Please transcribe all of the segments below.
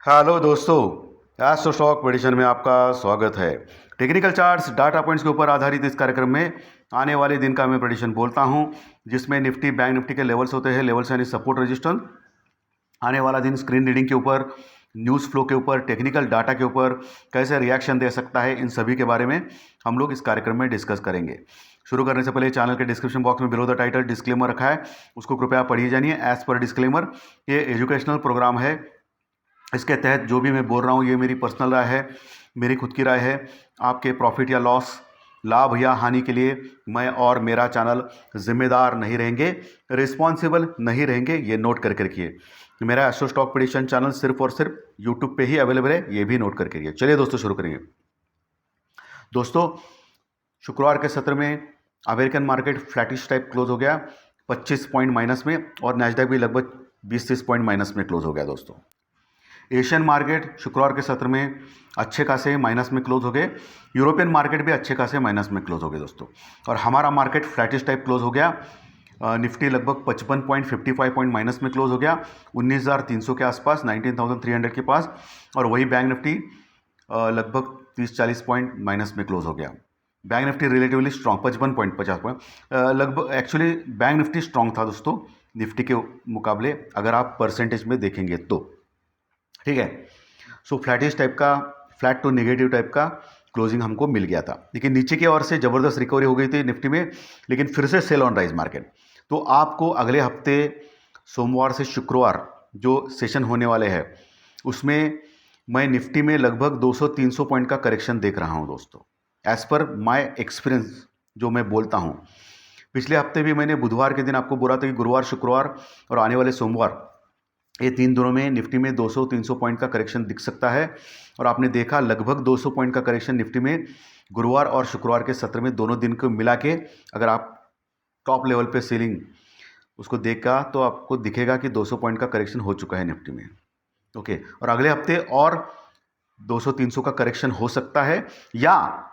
Hello दोस्तों। Astro stock prediction में आपका स्वागत है। टेक्निकल चार्ट्स डाटा पॉइंट्स के ऊपर आधारित इस कार्यक्रम में आने वाले दिन का मैं प्रेडिक्शन बोलता हूं, जिसमें निफ्टी बैंक निफ्टी के लेवल्स होते हैं, लेवल्स यानी सपोर्ट रेजिस्टेंस। आने वाला दिन स्क्रीन रीडिंग के ऊपर, न्यूज़ फ्लो के ऊपर, टेक्निकल डाटा के ऊपर कैसे रिएक्शन दे सकता है, इन सभी के बारे में हम लोग इस कार्यक्रम में डिस्कस करेंगे। शुरू करने से पहले चैनल के डिस्क्रिप्शन बॉक्स में बिलो द टाइटल डिस्क्लेमर रखा है, उसको कृपया पढ़िए जानिए। एज पर डिस्क्लेमर, ये एजुकेशनल प्रोग्राम है। इसके तहत जो भी मैं बोल रहा हूँ ये मेरी पर्सनल राय है, मेरी खुद की राय है। आपके प्रॉफिट या लॉस, लाभ या हानि के लिए मैं और मेरा चैनल जिम्मेदार नहीं रहेंगे, रिस्पॉन्सिबल नहीं रहेंगे, ये नोट करके रखिए। मेरा एस्ट्रो स्टॉक प्रेडिक्शन चैनल सिर्फ और सिर्फ यूट्यूब पे ही अवेलेबल है, ये भी नोट करके रखिए। चलिए दोस्तों, शुरू करेंगे। दोस्तों, शुक्रवार के सत्र में American market flattish type close हो गया, 25 पॉइंट माइनस में, और नैस्डैक भी लगभग 20-30 पॉइंट माइनस में क्लोज हो गया। दोस्तों, एशियन मार्केट शुक्रवार के सत्र में अच्छे खासे माइनस में क्लोज हो गए, यूरोपियन मार्केट भी अच्छे खासे माइनस में क्लोज हो गए दोस्तों। और हमारा मार्केट फ्लैटिश टाइप क्लोज हो गया। निफ्टी लगभग 55.55 पॉइंट माइनस में क्लोज हो गया, 19,300 के आसपास, 19,300 के पास। और वही बैंक निफ्टी लगभग 30-40 पॉइंट माइनस में क्लोज हो गया। Bank Nifty relatively strong, 55.50 point लगभग। एक्चुअली बैंक निफ्टी स्ट्रॉन्ग था दोस्तों निफ्टी के मुकाबले, अगर आप परसेंटेज में देखेंगे तो। ठीक है, सो फ्लैटिश टाइप का, फ्लैट टू नेगेटिव टाइप का क्लोजिंग हमको मिल गया था। लेकिन नीचे की ओर से ज़बरदस्त रिकवरी हो गई थी निफ्टी में, लेकिन फिर से सेल ऑन राइज मार्केट। तो आपको अगले हफ्ते सोमवार से शुक्रवार जो सेशन होने वाले हैं, उसमें मैं निफ्टी में लगभग 200-300 पॉइंट का करेक्शन देख रहा हूं दोस्तों, एज पर माय एक्सपीरियंस जो मैं बोलता हूं। पिछले हफ्ते भी मैंने बुधवार के दिन आपको बोला था कि गुरुवार, शुक्रवार और आने वाले सोमवार, ये 3 दिनों में निफ्टी में 200-300 पॉइंट का करेक्शन दिख सकता है। और आपने देखा लगभग 200 पॉइंट का करेक्शन निफ्टी में गुरुवार और शुक्रवार के सत्र में, दोनों दिन को मिला के अगर आप टॉप लेवल पे सेलिंग उसको देखा तो आपको दिखेगा कि 200 पॉइंट का करेक्शन हो चुका है निफ्टी में। ओके, और अगले हफ्ते और 200-300 का करेक्शन हो सकता है, या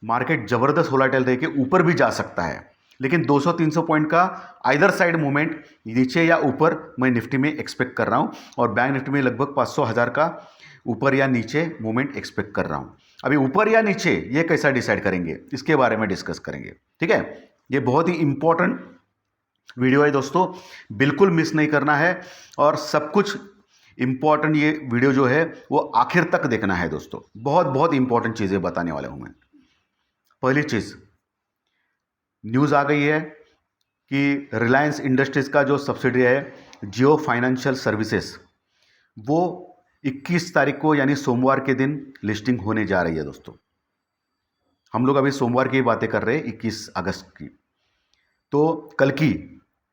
मार्केट जबरदस्त वोलेटाइल रह के ऊपर भी जा सकता है। लेकिन 200-300 पॉइंट का आइदर साइड मूवमेंट नीचे या ऊपर मैं निफ्टी में एक्सपेक्ट कर रहा हूं, और बैंक निफ्टी में लगभग 500,000 का ऊपर या नीचे मूवमेंट एक्सपेक्ट कर रहा हूं। अभी ऊपर या नीचे ये कैसा डिसाइड करेंगे, इसके बारे में डिस्कस करेंगे। ठीक है, ये बहुत ही इंपॉर्टेंट वीडियो है दोस्तों, बिल्कुल मिस नहीं करना है। और सब कुछ इंपॉर्टेंट ये वीडियो जो है वो आखिर तक देखना है दोस्तों, बहुत बहुत इंपॉर्टेंट चीज़ें बताने वाला हूं मैं। पहली चीज़, न्यूज़ आ गई है कि रिलायंस इंडस्ट्रीज़ का जो सब्सिडी है जियो फाइनेंशियल सर्विसेज, वो 21 तारीख को यानी सोमवार के दिन लिस्टिंग होने जा रही है दोस्तों। हम लोग अभी सोमवार की बातें कर रहे हैं, 21 अगस्त की। तो कल की,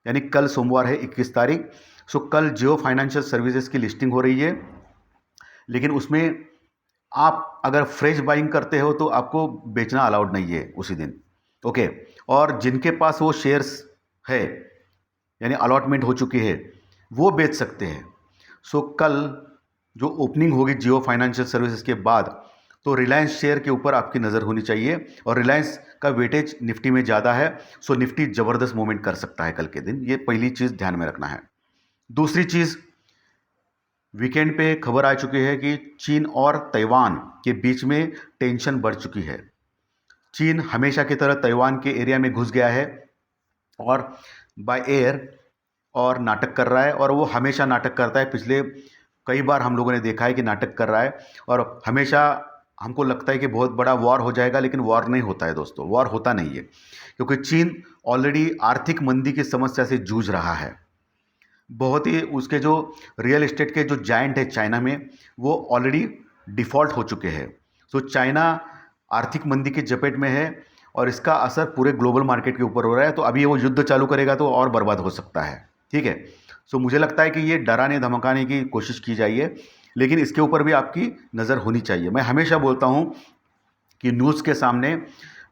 यानी कल सोमवार है 21 तारीख। सो कल जियो फाइनेंशियल सर्विसेज की लिस्टिंग हो रही है, लेकिन उसमें आप अगर फ्रेश बाइंग करते हो तो आपको बेचना अलाउड नहीं है उसी दिन। ओके, और जिनके पास वो शेयर्स है यानी अलॉटमेंट हो चुकी है, वो बेच सकते हैं। सो कल जो ओपनिंग होगी जियो फाइनेंशियल सर्विसेज के बाद, तो रिलायंस शेयर के ऊपर आपकी नज़र होनी चाहिए। और रिलायंस का वेटेज निफ्टी में ज़्यादा है, सो निफ्टी ज़बरदस्त मूवमेंट कर सकता है कल के दिन। ये पहली चीज़ ध्यान में रखना है। दूसरी चीज़, वीकेंड पे खबर आ चुकी है कि चीन और ताइवान के बीच में टेंशन बढ़ चुकी है। चीन हमेशा की तरह ताइवान के एरिया में घुस गया है और बाय एयर और नाटक कर रहा है, और वो हमेशा नाटक करता है। पिछले कई बार हम लोगों ने देखा है कि नाटक कर रहा है, और हमेशा हमको लगता है कि बहुत बड़ा वॉर हो जाएगा, लेकिन वॉर नहीं होता है दोस्तों, वॉर होता नहीं है। क्योंकि चीन ऑलरेडी आर्थिक मंदी की समस्या से जूझ रहा है। बहुत ही उसके जो रियल एस्टेट के जो जायंट है चाइना में, वो ऑलरेडी डिफ़ॉल्ट हो चुके हैं। तो चाइना आर्थिक मंदी के चपेट में है, और इसका असर पूरे ग्लोबल मार्केट के ऊपर हो रहा है। तो अभी वो युद्ध चालू करेगा तो और बर्बाद हो सकता है। ठीक है, सो मुझे लगता है कि ये डराने धमकाने की कोशिश की जाइए, लेकिन इसके ऊपर भी आपकी नज़र होनी चाहिए। मैं हमेशा बोलता हूँ कि न्यूज़ के सामने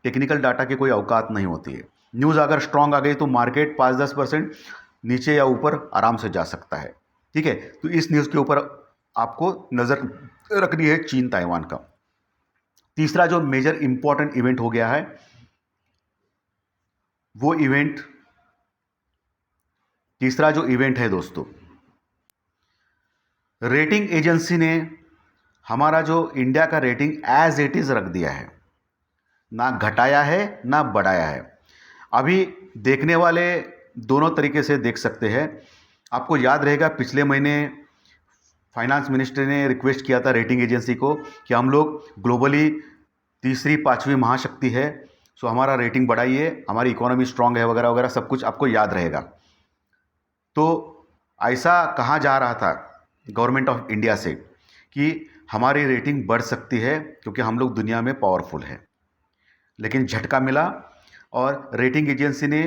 टेक्निकल डाटा की कोई औकात नहीं होती है। न्यूज़ अगर स्ट्रांग आ गई तो मार्केट 5-10% नीचे या ऊपर आराम से जा सकता है। ठीक है, तो इस न्यूज़ के ऊपर आपको नज़र रखनी है, चीन ताइवान का। तीसरा जो मेजर इंपॉर्टेंट इवेंट हो गया है, वो इवेंट, तीसरा जो इवेंट है दोस्तों, रेटिंग एजेंसी ने हमारा जो इंडिया का रेटिंग एज इट इज़ रख दिया है, ना घटाया है ना बढ़ाया है। अभी देखने वाले दोनों तरीके से देख सकते हैं। आपको याद रहेगा पिछले महीने फाइनेंस मिनिस्टर ने रिक्वेस्ट किया था रेटिंग एजेंसी को कि हम लोग ग्लोबली तीसरी पांचवी महाशक्ति है, सो हमारा रेटिंग बढ़ाइए, हमारी इकोनॉमी स्ट्रांग है, वगैरह वगैरह सब कुछ आपको याद रहेगा। तो ऐसा कहा जा रहा था गवर्नमेंट ऑफ इंडिया से कि हमारी रेटिंग बढ़ सकती है क्योंकि हम लोग दुनिया में पावरफुल है, लेकिन झटका मिला और रेटिंग एजेंसी ने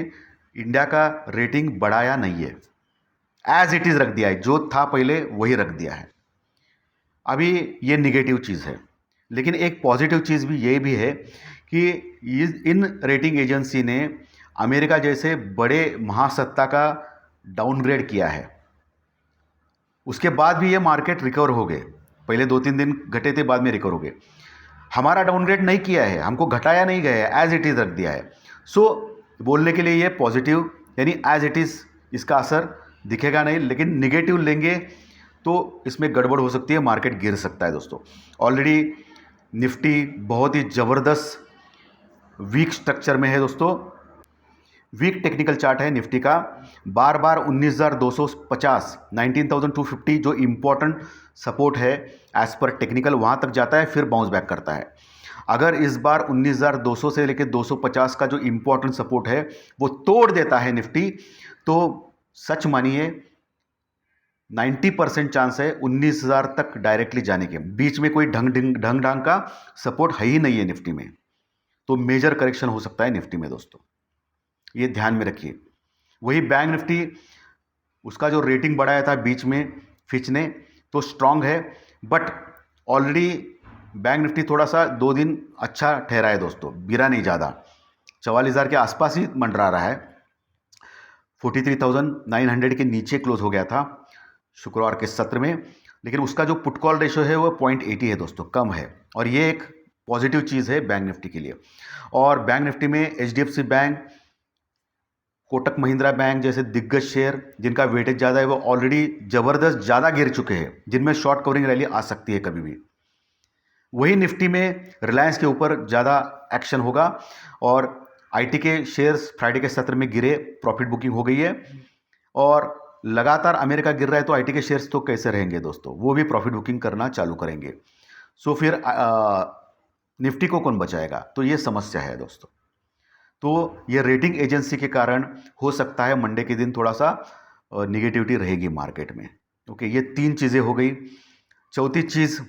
इंडिया का रेटिंग बढ़ाया नहीं है, एज इट इज़ रख दिया है, जो था पहले वही रख दिया है। अभी ये निगेटिव चीज़ है, लेकिन एक पॉजिटिव चीज़ भी ये भी है कि इन रेटिंग एजेंसी ने अमेरिका जैसे बड़े महासत्ता का डाउनग्रेड किया है। उसके बाद भी ये मार्केट रिकवर हो गए, पहले 2-3 दिन घटे थे, बाद में रिकवर हो गए। हमारा डाउनग्रेड नहीं किया है, हमको घटाया नहीं गया है, एज इट इज़ रख दिया है। सो बोलने के लिए ये पॉजिटिव, यानी एज इट इज़ इसका असर दिखेगा नहीं, लेकिन निगेटिव लेंगे तो इसमें गड़बड़ हो सकती है, मार्केट गिर सकता है दोस्तों। ऑलरेडी निफ्टी बहुत ही ज़बरदस्त वीक स्ट्रक्चर में है दोस्तों। वीक टेक्निकल चार्ट है निफ्टी का, बार बार 19,250 19,250 जो इम्पोर्टेंट सपोर्ट है एज पर टेक्निकल, वहाँ तक जाता है, फिर बाउंस बैक करता है। अगर इस बार 19,200 से लेकर 250 का जो इम्पोर्टेंट सपोर्ट है वो तोड़ देता है निफ्टी, तो सच मानिए 90% चांस है 19,000 तक डायरेक्टली जाने के। बीच में कोई ढंग ढांग का सपोर्ट है ही नहीं है निफ्टी में, तो मेजर करेक्शन हो सकता है निफ्टी में दोस्तों, ये ध्यान में रखिए। वही बैंक निफ्टी, उसका जो रेटिंग बढ़ाया था बीच में फिच ने, तो स्ट्रांग है, बट ऑलरेडी बैंक निफ्टी थोड़ा सा 2 दिन अच्छा ठहरा है दोस्तों, गिरा नहीं ज़्यादा, 44,000 के आसपास ही मंडरा रहा है। 43,900 के नीचे क्लोज हो गया था शुक्रवार के सत्र में, लेकिन उसका जो पुट कॉल रेशो है वो 0.80 है दोस्तों, कम है, और ये एक पॉजिटिव चीज़ है बैंक निफ्टी के लिए। और बैंक निफ्टी में HDFC bank, Kotak Mahindra bank जैसे दिग्गज शेयर जिनका वेटेज ज़्यादा है वो ऑलरेडी ज़बरदस्त ज़्यादा गिर चुके हैं, जिनमें शॉर्ट कवरिंग रैली आ सकती है कभी भी। वही निफ्टी में रिलायंस के ऊपर ज़्यादा एक्शन होगा, और IT के शेयर्स फ्राइडे के सत्र में गिरे, प्रॉफिट बुकिंग हो गई है, और लगातार अमेरिका गिर रहा है तो IT के शेयर्स तो कैसे रहेंगे दोस्तों, वो भी प्रॉफिट बुकिंग करना चालू करेंगे। सो फिर निफ्टी को कौन बचाएगा, तो ये समस्या है दोस्तों। तो ये रेटिंग एजेंसी के कारण हो सकता है मंडे के दिन थोड़ा सा निगेटिविटी रहेगी मार्केट में। ओके, ये 3 चीज़ें हो गई। चौथी चीज़,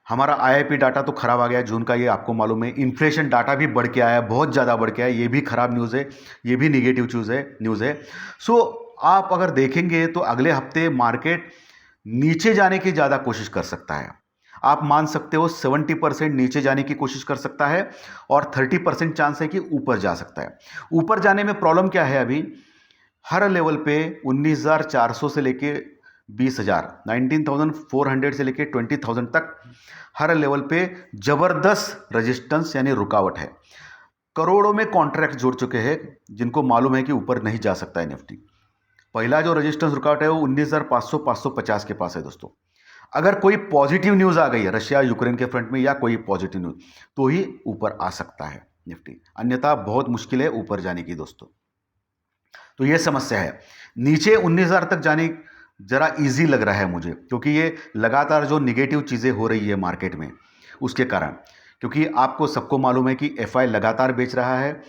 हमारा IIP डाटा तो खराब आ गया जून का, ये आपको मालूम है। इन्फ्लेशन डाटा भी बढ़ के आया, बहुत ज़्यादा बढ़ के आया, ये भी खराब न्यूज़ है, ये भी निगेटिव न्यूज़ है। सो आप अगर देखेंगे तो अगले हफ्ते मार्केट नीचे जाने की ज़्यादा कोशिश कर सकता है। आप मान सकते हो 70% नीचे जाने की कोशिश कर सकता है, और 30% चांस है कि ऊपर जा सकता है। ऊपर जाने में प्रॉब्लम क्या है, अभी हर लेवल पे 19,400 से लेके 20,000 19,400 से लेके 20,000 तक हर लेवल पे जबरदस्त रेजिस्टेंस यानी रुकावट है। करोड़ों में कॉन्ट्रैक्ट जुड़ चुके हैं जिनको मालूम है कि ऊपर नहीं जा सकता है निफ्टी। पहला जो रेजिस्टेंस रुकावट है वो 19,500 550 के पास है दोस्तों। अगर कोई पॉजिटिव न्यूज़ आ गई है रशिया यूक्रेन के फ्रंट में, या कोई पॉजिटिव न्यूज़, तो ही ऊपर आ सकता है निफ्टी, अन्यथा बहुत मुश्किल है ऊपर जाने की दोस्तों। तो ये समस्या है। नीचे 19,000 तक जाने ज़रा इजी लग रहा है मुझे, क्योंकि ये लगातार जो निगेटिव चीज़ें हो रही है मार्केट में उसके कारण, क्योंकि आपको सबको मालूम है कि FI लगातार बेच रहा है।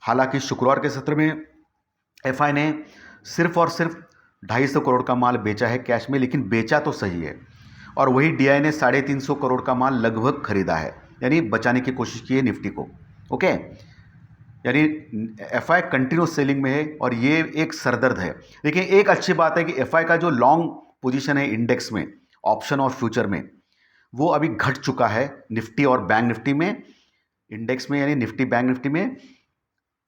हालांकि शुक्रवार के सत्र में FI ने सिर्फ और सिर्फ 250 करोड़ का माल बेचा है कैश में, लेकिन बेचा तो सही है। और वही DI ने 350 करोड़ का माल लगभग खरीदा है, यानी बचाने की कोशिश की है निफ्टी को। ओके, यानी FI कंटिन्यूस सेलिंग में है, और ये एक सरदर्द है। लेकिन एक अच्छी बात है कि FI का जो लॉन्ग पोजीशन है इंडेक्स में, ऑप्शन और फ्यूचर में, वो अभी घट चुका है निफ्टी और बैंक निफ्टी में। इंडेक्स में यानी निफ्टी बैंक निफ्टी में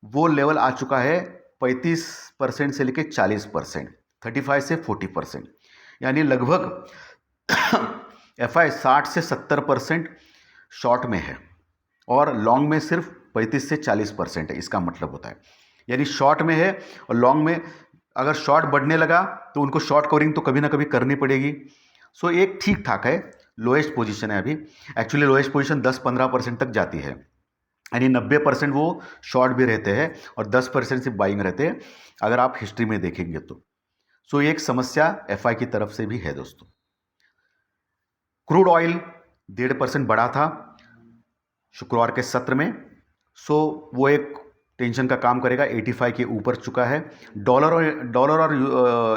वो लेवल आ चुका है 35% से लेकर 40%, 35 से 40%, यानी लगभग FI 60 से 70% शॉर्ट में है, और लॉन्ग में सिर्फ 35 से 40% है। इसका मतलब होता है यानी शॉर्ट में है और लॉन्ग में अगर शॉर्ट बढ़ने लगा तो उनको शॉर्ट कवरिंग तो कभी ना कभी करनी पड़ेगी। सो एक ठीक ठाक है, लोएस्ट पोजीशन है अभी। एक्चुअली लोएस्ट पोजीशन 10-15% तक जाती है, यानी 90% वो शॉर्ट भी रहते हैं और 10% सिर्फ बाइंग रहते हैं, अगर आप हिस्ट्री में देखेंगे तो। सो एक समस्या एफआई की तरफ से भी है दोस्तों। क्रूड ऑयल 1.5% बढ़ा था शुक्रवार के सत्र में। सो वो एक टेंशन का काम करेगा, 85 के ऊपर चुका है। डॉलर और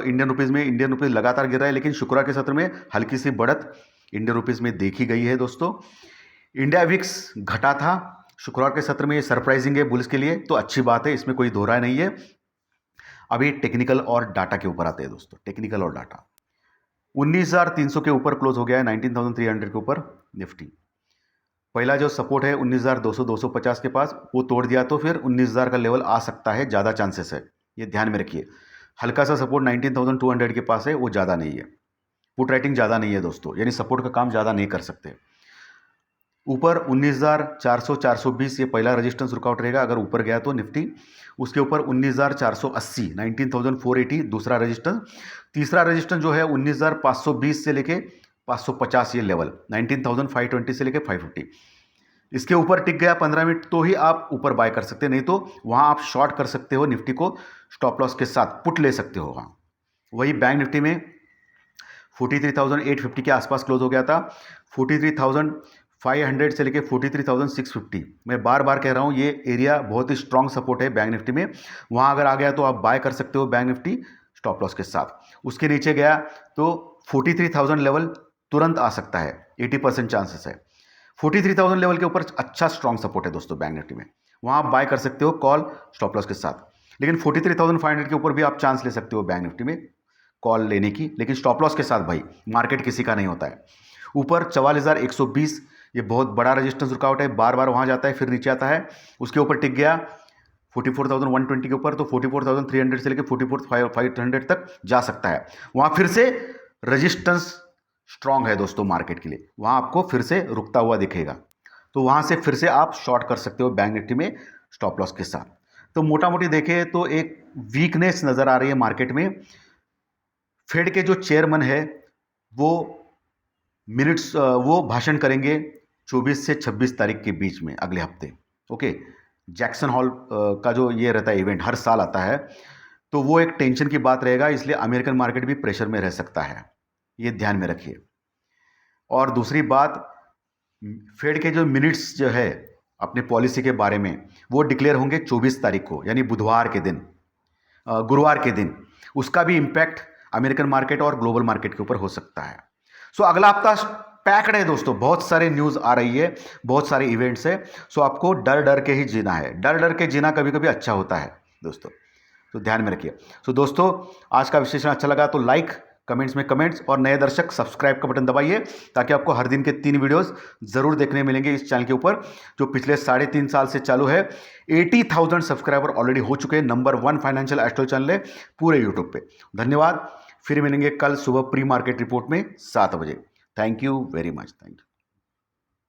इंडियन रुपीज़ में, इंडियन रुपीज़ लगातार गिर रहा है, लेकिन शुक्रवार के सत्र में हल्की सी बढ़त इंडियन रुपीज़ में देखी गई है दोस्तों। इंडिया विक्स घटा था शुक्रवार के सत्र में, ये सरप्राइजिंग है बुल्स के लिए, तो अच्छी बात है, इसमें कोई दो राय नहीं है। अभी टेक्निकल और डाटा के ऊपर आते हैं दोस्तों। टेक्निकल और डाटा 19,300 के ऊपर क्लोज हो गया है, 19,300 के ऊपर निफ्टी। पहला जो सपोर्ट है 19,200-250 के पास, वो तोड़ दिया तो फिर 19,000 का लेवल आ सकता है, ज़्यादा चांसेस है, ये ध्यान में रखिए। हल्का सा सपोर्ट 19,200 के पास है, वो ज़्यादा नहीं है, पुट राइटिंग ज़्यादा नहीं है दोस्तों, यानी सपोर्ट का काम ज़्यादा नहीं कर सकते। ऊपर 19,400-420 ये पहला रेजिस्टेंस रुकआउट रहेगा, अगर ऊपर गया तो निफ्टी। उसके ऊपर 19,480 19,480 दूसरा रेजिस्टेंस। तीसरा रेजिस्टेंस जो है 19,520 से लेके 550 ये लेवल, 19,520 से लेके 550। इसके ऊपर टिक गया 15 मिनट तो ही आप ऊपर बाय कर सकते हैं, नहीं तो वहाँ आप शॉर्ट कर सकते हो निफ्टी को, स्टॉप लॉस के साथ पुट ले सकते हो वहाँ। वही बैंक निफ्टी में 43,850 के आसपास क्लोज हो गया था। 43,500 से लेके 43,650, मैं बार बार कह रहा हूँ ये एरिया बहुत ही स्ट्रांग सपोर्ट है बैंक निफ्टी में। वहाँ अगर आ गया तो आप बाय कर सकते हो बैंक निफ्टी स्टॉप लॉस के साथ। उसके नीचे गया तो 43,000 लेवल तुरंत आ सकता है, 80% चांसेस है। 43,000 लेवल के ऊपर अच्छा स्ट्रांग सपोर्ट है दोस्तों बैंक निफ्टी में, वहाँ आप बाय कर सकते हो कॉल स्टॉप लॉस के साथ। लेकिन 43,500 के ऊपर भी आप चांस ले सकते हो बैंक निफ्टी में कॉल लेने की, लेकिन स्टॉप लॉस के साथ भाई, मार्केट किसी का नहीं होता है। ऊपर 44,120 ये बहुत बड़ा रेजिस्टेंस रुकावट है, बार बार वहाँ जाता है फिर नीचे आता है। उसके ऊपर टिक गया 44,120 के ऊपर, तो 44,300 से लेकर 44,500 तक जा सकता है। वहाँ फिर से रेजिस्टेंस स्ट्रांग है दोस्तों मार्केट के लिए, वहाँ आपको फिर से रुकता हुआ दिखेगा, तो वहाँ से फिर से आप शॉर्ट कर सकते हो बैंक निफ्टी में स्टॉप लॉस के साथ। तो मोटा मोटी देखें तो एक वीकनेस नज़र आ रही है मार्केट में। फेड के जो चेयरमैन है वो भाषण करेंगे 24 से 26 तारीख के बीच में अगले हफ्ते। ओके, जैक्सन हॉल का जो ये रहता है इवेंट, हर साल आता है, तो वो एक टेंशन की बात रहेगा, इसलिए अमेरिकन मार्केट भी प्रेशर में रह सकता है, ये ध्यान में रखिए। और दूसरी बात, फेड के जो मिनट्स जो है अपने पॉलिसी के बारे में, वो डिक्लेयर होंगे 24 तारीख को, यानी बुधवार के दिन, गुरुवार के दिन। उसका भी इम्पैक्ट अमेरिकन मार्केट और ग्लोबल मार्केट के ऊपर हो सकता है। सो अगला हफ्ता पैक्ड है दोस्तों, बहुत सारे न्यूज़ आ रही है, बहुत सारे इवेंट्स है। सो आपको डर डर के ही जीना है, डर डर के जीना कभी कभी अच्छा होता है दोस्तों, तो ध्यान में रखिए। सो दोस्तों, आज का विश्लेषण अच्छा लगा तो लाइक, कमेंट्स में कमेंट्स, और नए दर्शक सब्सक्राइब का बटन दबाइए, ताकि आपको हर दिन के 3 वीडियोस ज़रूर देखने मिलेंगे इस चैनल के ऊपर, जो पिछले 3.5 साल से चालू है। 80,000 सब्सक्राइबर ऑलरेडी हो चुके हैं, नंबर 1 फाइनेंशियल एस्ट्रो चैनल है पूरे यूट्यूब पे। धन्यवाद, फिर मिलेंगे कल सुबह प्री मार्केट रिपोर्ट में 7 बजे। Thank you very much, thank you.